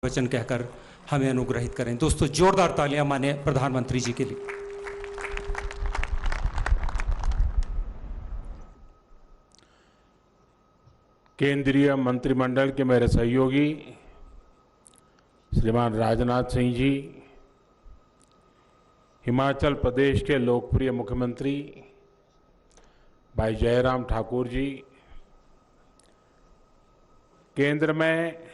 वचन कहकर हमें अनुग्रहित करें। दोस्तों, जोरदार तालियां माने प्रधानमंत्री जी के लिए। केंद्रीय मंत्रिमंडल के मेरे सहयोगी श्रीमान राजनाथ सिंह जी, हिमाचल प्रदेश के लोकप्रिय मुख्यमंत्री भाई जयराम ठाकुर जी, केंद्र में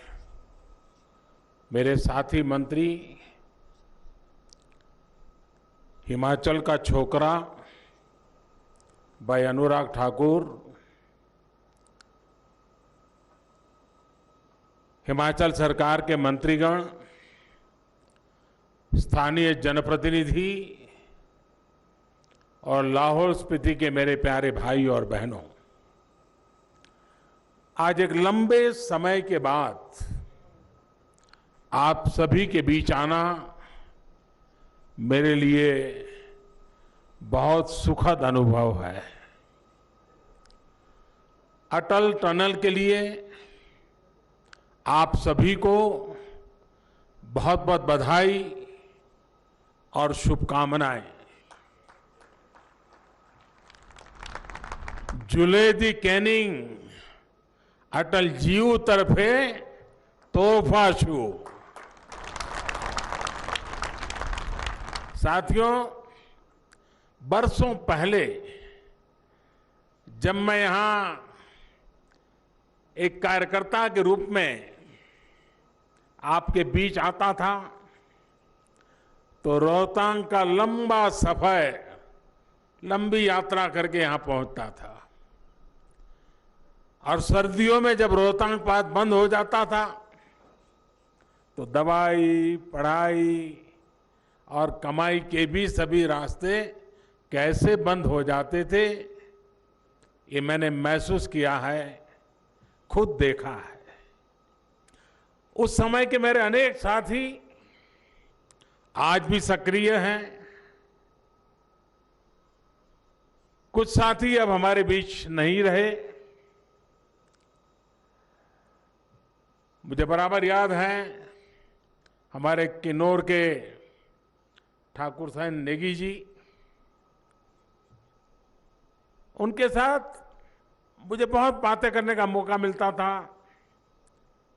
मेरे साथी मंत्री, हिमाचल का छोकरा भाई अनुराग ठाकुर, हिमाचल सरकार के मंत्रीगण, स्थानीय जनप्रतिनिधि और लाहौल स्पीति के मेरे प्यारे भाई और बहनों, आज एक लंबे समय के बाद आप सभी के बीच आना मेरे लिए बहुत सुखद अनुभव है। अटल टनल के लिए आप सभी को बहुत बहुत बधाई और शुभकामनाएं। जुले दी कैनिंग अटल जीव तरफे तोहफा छू। साथियों, बरसों पहले जब मैं यहां एक कार्यकर्ता के रूप में आपके बीच आता था तो रोहतांग का लंबा सफर, लंबी यात्रा करके यहां पहुंचता था और सर्दियों में जब रोहतांग पास बंद हो जाता था तो दवाई, पढ़ाई और कमाई के भी सभी रास्ते कैसे बंद हो जाते थे, ये मैंने महसूस किया है, खुद देखा है। उस समय के मेरे अनेक साथी आज भी सक्रिय हैं। कुछ साथी अब हमारे बीच नहीं रहे। मुझे बराबर याद है हमारे किन्नौर के ठाकुर साहब नेगी जी, उनके साथ मुझे बहुत बातें करने का मौका मिलता था,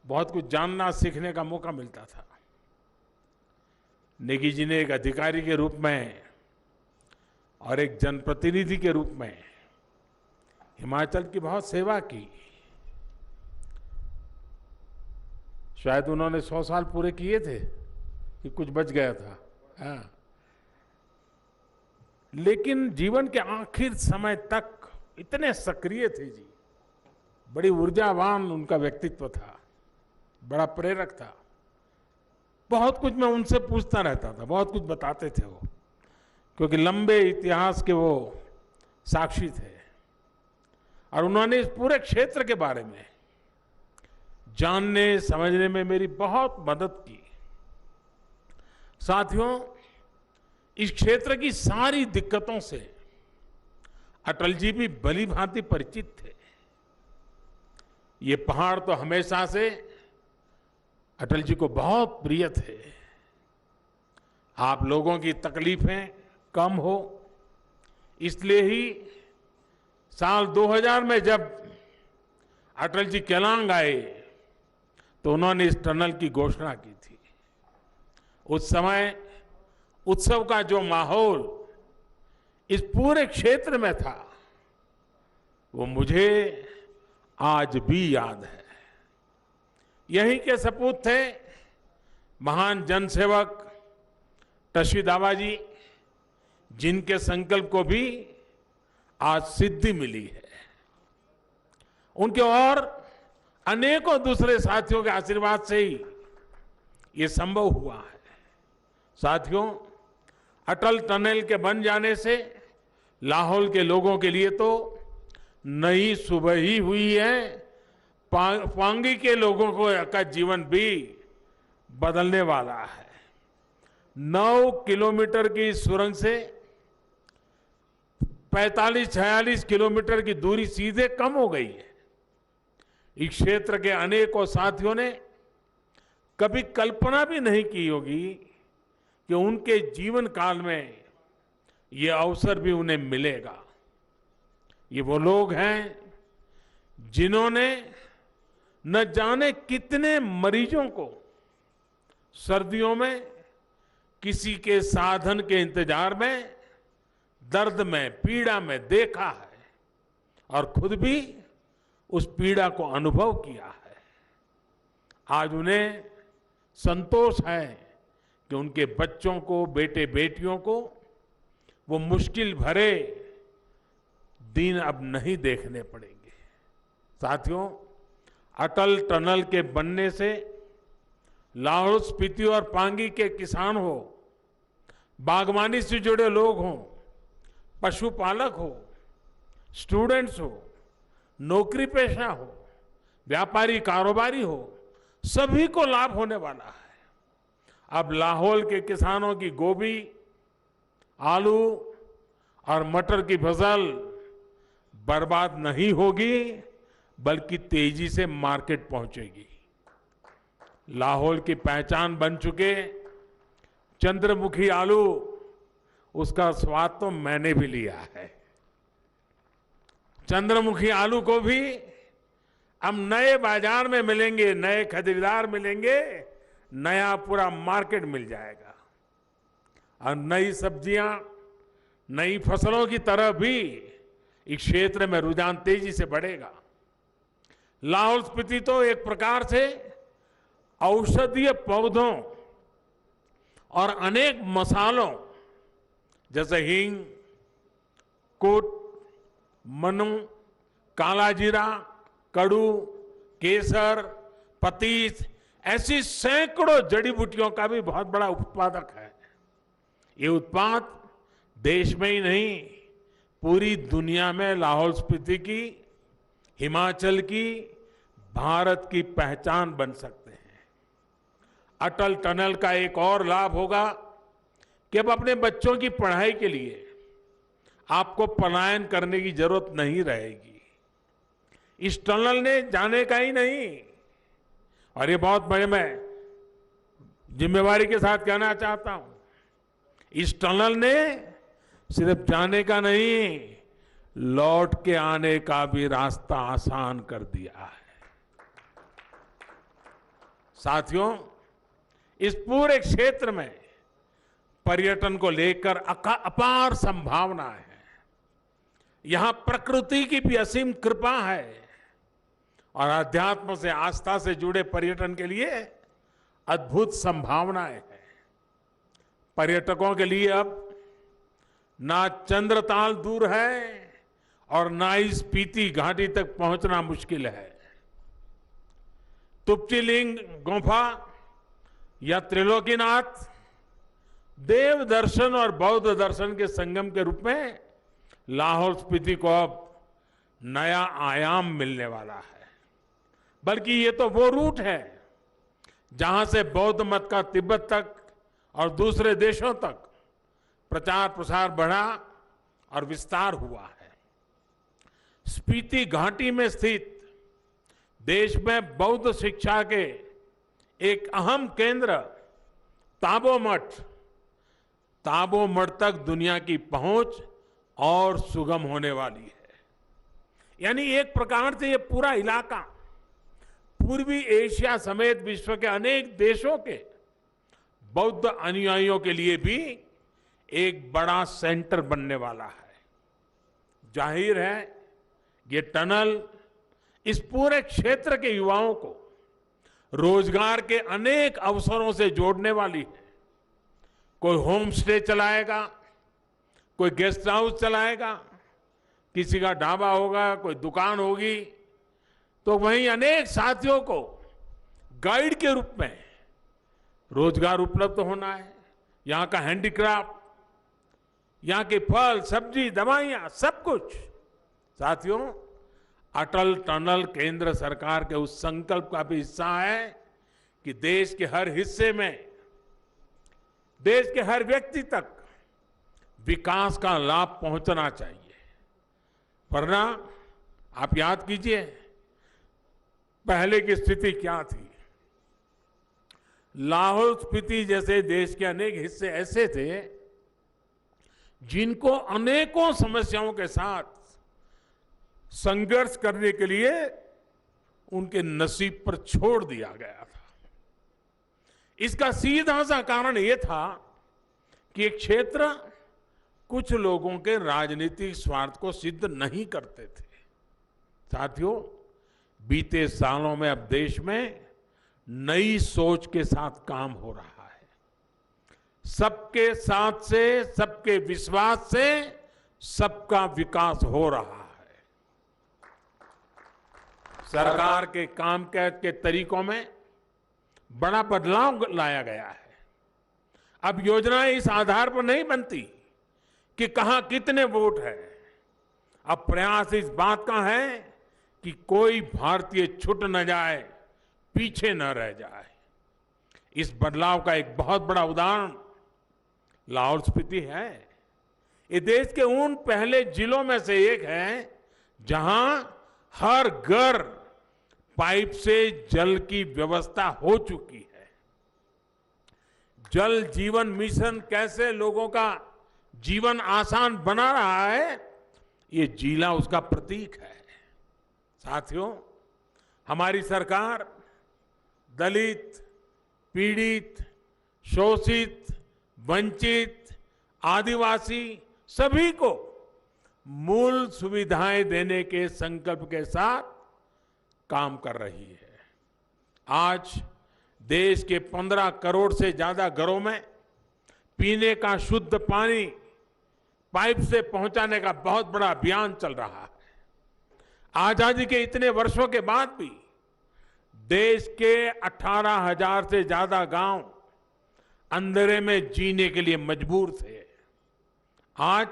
बहुत कुछ जानना सीखने का मौका मिलता था। नेगी जी ने एक अधिकारी के रूप में और एक जनप्रतिनिधि के रूप में हिमाचल की बहुत सेवा की। शायद उन्होंने 100 साल पूरे किए थे कि कुछ बच गया था। हाँ। लेकिन जीवन के आखिर समय तक इतने सक्रिय थे जी, बड़ी ऊर्जावान उनका व्यक्तित्व था, बड़ा प्रेरक था। बहुत कुछ मैं उनसे पूछता रहता था, बहुत कुछ बताते थे वो, क्योंकि लंबे इतिहास के वो साक्षी थे और उन्होंने इस पूरे क्षेत्र के बारे में जानने समझने में मेरी बहुत मदद की। साथियों, इस क्षेत्र की सारी दिक्कतों से अटल जी भी भली भांति परिचित थे। ये पहाड़ तो हमेशा से अटल जी को बहुत प्रिय थे। आप लोगों की तकलीफें कम हो, इसलिए ही साल 2000 में जब अटल जी केलांग आए तो उन्होंने इस टनल की घोषणा की थी। उस समय उत्सव का जो माहौल इस पूरे क्षेत्र में था वो मुझे आज भी याद है। यहीं के सपूत थे महान जनसेवक टशी दावा जी, जिनके संकल्प को भी आज सिद्धि मिली है। उनके और अनेकों दूसरे साथियों के आशीर्वाद से ही ये संभव हुआ है। साथियों, अटल टनल के बन जाने से लाहौल के लोगों के लिए तो नई सुबह ही हुई है, पांगी के लोगों का जीवन भी बदलने वाला है। 9 किलोमीटर की सुरंग से 45-46 किलोमीटर की दूरी सीधे कम हो गई है। इस क्षेत्र के अनेकों साथियों ने कभी कल्पना भी नहीं की होगी कि उनके जीवन काल में ये अवसर भी उन्हें मिलेगा। ये वो लोग हैं जिन्होंने न जाने कितने मरीजों को सर्दियों में किसी के साधन के इंतजार में, दर्द में, पीड़ा में देखा है और खुद भी उस पीड़ा को अनुभव किया है। आज उन्हें संतोष है कि उनके बच्चों को, बेटे बेटियों को वो मुश्किल भरे दिन अब नहीं देखने पड़ेंगे। साथियों, अटल टनल के बनने से लाहौल स्पीति और पांगी के किसान हो, बागवानी से जुड़े लोग हों, पशुपालक हो, स्टूडेंट्स हो, नौकरी पेशा हो, व्यापारी कारोबारी हो, सभी को लाभ होने वाला है। अब लाहौल के किसानों की गोभी, आलू और मटर की फसल बर्बाद नहीं होगी, बल्कि तेजी से मार्केट पहुंचेगी। लाहौल की पहचान बन चुके चंद्रमुखी आलू, उसका स्वाद तो मैंने भी लिया है। चंद्रमुखी आलू को भी अब नए बाजार में मिलेंगे, नए खरीदार मिलेंगे, नया पूरा मार्केट मिल जाएगा। और नई सब्जियां, नई फसलों की तरफ भी इस क्षेत्र में रुझान तेजी से बढ़ेगा। लाहौल स्पीति तो एक प्रकार से औषधीय पौधों और अनेक मसालों जैसे हींग, कुट, मनु, काला जीरा, कड़ू, केसर, पतीस, ऐसी सैकड़ों जड़ी बूटियों का भी बहुत बड़ा उत्पादक है। ये उत्पाद देश में ही नहीं, पूरी दुनिया में लाहौल स्पीति की, हिमाचल की, भारत की पहचान बन सकते हैं। अटल टनल का एक और लाभ होगा कि अब अपने बच्चों की पढ़ाई के लिए आपको पलायन करने की जरूरत नहीं रहेगी। इस टनल ने जाने का ही नहीं, और ये बहुत बड़े मैं जिम्मेवारी के साथ कहना चाहता हूं, इस टनल ने सिर्फ जाने का नहीं, लौट के आने का भी रास्ता आसान कर दिया है। साथियों, इस पूरे क्षेत्र में पर्यटन को लेकर अपार संभावना है। यहां प्रकृति की भी असीम कृपा है और अध्यात्म से, आस्था से जुड़े पर्यटन के लिए अद्भुत संभावनाएं हैं। पर्यटकों के लिए अब ना चंद्रताल दूर है और ना ही स्पीति घाटी तक पहुंचना मुश्किल है। तुप्तिलिंग गुफा या त्रिलोकीनाथ देव दर्शन और बौद्ध दर्शन के संगम के रूप में लाहौल स्पीति को अब नया आयाम मिलने वाला है। बल्कि ये तो वो रूट है जहां से बौद्ध मत का तिब्बत तक और दूसरे देशों तक प्रचार प्रसार बढ़ा और विस्तार हुआ है। स्पीति घाटी में स्थित देश में बौद्ध शिक्षा के एक अहम केंद्र ताबो मठ तक दुनिया की पहुंच और सुगम होने वाली है। यानी एक प्रकार से ये पूरा इलाका पूर्वी एशिया समेत विश्व के अनेक देशों के बौद्ध अनुयायियों के लिए भी एक बड़ा सेंटर बनने वाला है। जाहिर है ये टनल इस पूरे क्षेत्र के युवाओं को रोजगार के अनेक अवसरों से जोड़ने वाली है। कोई होम स्टे चलाएगा, कोई गेस्ट हाउस चलाएगा, किसी का ढाबा होगा, कोई दुकान होगी, तो वहीं अनेक साथियों को गाइड के रूप में रोजगार उपलब्ध होना है। यहाँ का हैंडीक्राफ्ट, यहाँ के फल, सब्जी, दवाइयाँ, सब कुछ। साथियों, अटल टनल केंद्र सरकार के उस संकल्प का भी हिस्सा है कि देश के हर हिस्से में, देश के हर व्यक्ति तक विकास का लाभ पहुंचना चाहिए। वरना आप याद कीजिए पहले की स्थिति क्या थी। लाहौल स्पीति जैसे देश के अनेक हिस्से ऐसे थे जिनको अनेकों समस्याओं के साथ संघर्ष करने के लिए उनके नसीब पर छोड़ दिया गया था। इसका सीधा सा कारण यह था कि एक क्षेत्र कुछ लोगों के राजनीतिक स्वार्थ को सिद्ध नहीं करते थे। साथियों, बीते सालों में अब देश में नई सोच के साथ काम हो रहा है। सबके साथ से, सबके विश्वास से सबका विकास हो रहा है। सरकार के कामकाज के तरीकों में बड़ा बदलाव लाया गया है। अब योजनाएं इस आधार पर नहीं बनती कि कहां कितने वोट है। अब प्रयास इस बात का है कि कोई भारतीय छूट न जाए, पीछे न रह जाए। इस बदलाव का एक बहुत बड़ा उदाहरण लाहौल स्पीति है। ये देश के उन पहले जिलों में से एक है जहां हर घर पाइप से जल की व्यवस्था हो चुकी है। जल जीवन मिशन कैसे लोगों का जीवन आसान बना रहा है, ये जिला उसका प्रतीक है। साथियों, हमारी सरकार दलित, पीड़ित, शोषित, वंचित, आदिवासी सभी को मूल सुविधाएं देने के संकल्प के साथ काम कर रही है। आज देश के 15 करोड़ से ज्यादा घरों में पीने का शुद्ध पानी पाइप से पहुंचाने का बहुत बड़ा अभियान चल रहा है। आजादी के इतने वर्षों के बाद भी देश के 18,000 से ज्यादा गांव अंधेरे में जीने के लिए मजबूर थे। आज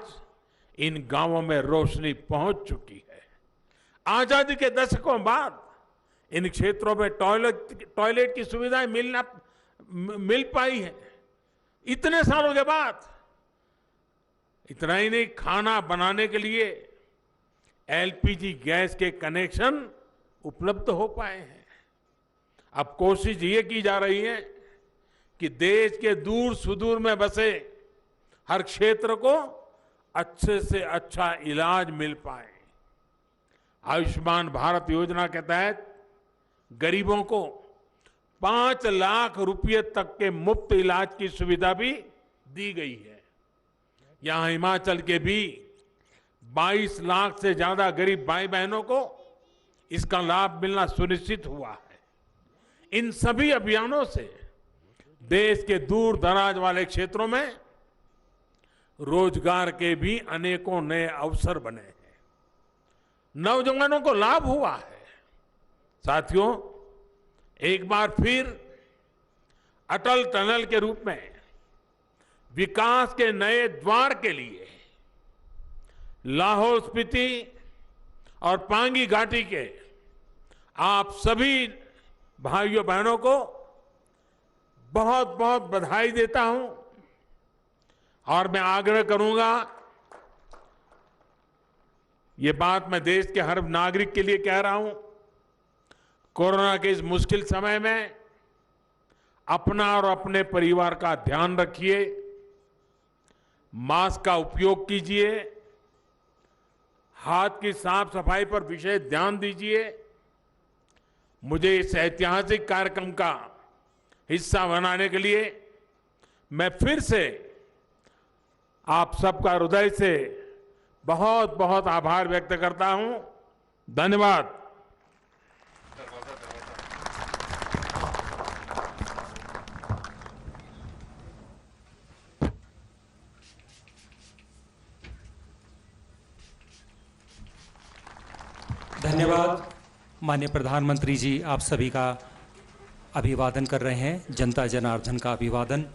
इन गांवों में रोशनी पहुंच चुकी है। आजादी के दशकों बाद इन क्षेत्रों में टॉयलेट की सुविधाएं मिल पाई है। इतने सालों के बाद इतना ही नहीं, खाना बनाने के लिए एलपीजी गैस के कनेक्शन उपलब्ध हो पाए हैं। अब कोशिश ये की जा रही है कि देश के दूर सुदूर में बसे हर क्षेत्र को अच्छे से अच्छा इलाज मिल पाए। आयुष्मान भारत योजना के तहत गरीबों को 5 लाख रुपए तक के मुफ्त इलाज की सुविधा भी दी गई है। यहां हिमाचल के भी 22 लाख से ज्यादा गरीब भाई बहनों को इसका लाभ मिलना सुनिश्चित हुआ है। इन सभी अभियानों से देश के दूर दराज वाले क्षेत्रों में रोजगार के भी अनेकों नए अवसर बने हैं। नौजवानों को लाभ हुआ है। साथियों, एक बार फिर अटल टनल के रूप में विकास के नए द्वार के लिए लाहौल स्पीति और पांगी घाटी के आप सभी भाइयों बहनों को बहुत बहुत बधाई देता हूं। और मैं आग्रह करूंगा, ये बात मैं देश के हर नागरिक के लिए कह रहा हूं, कोरोना के इस मुश्किल समय में अपना और अपने परिवार का ध्यान रखिए, मास्क का उपयोग कीजिए, हाथ की साफ सफाई पर विशेष ध्यान दीजिए। मुझे इस ऐतिहासिक कार्यक्रम का हिस्सा बनाने के लिए मैं फिर से आप सबका हृदय से बहुत बहुत आभार व्यक्त करता हूं। धन्यवाद। धन्यवाद। माननीय प्रधानमंत्री जी आप सभी का अभिवादन कर रहे हैं। जनता जनार्दन का अभिवादन।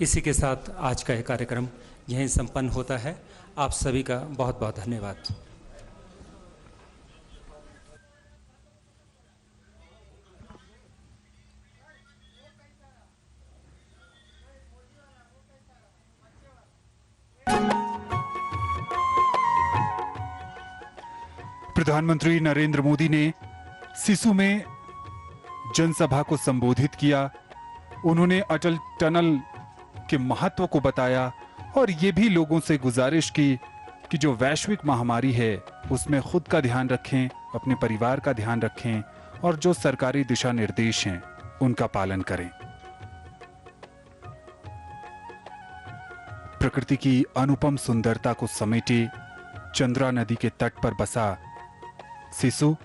इसी के साथ आज का यह कार्यक्रम यहीं संपन्न होता है। आप सभी का बहुत बहुत धन्यवाद। प्रधानमंत्री नरेंद्र मोदी ने सिसु में जनसभा को संबोधित किया। उन्होंने अटल टनल के महत्व को बताया और ये भी लोगों से गुजारिश की कि जो वैश्विक महामारी है उसमें खुद का ध्यान रखें, अपने परिवार का ध्यान रखें और जो सरकारी दिशा निर्देश हैं उनका पालन करें। प्रकृति की अनुपम सुंदरता को समेटे चंद्रा नदी के तट पर बसा सिसु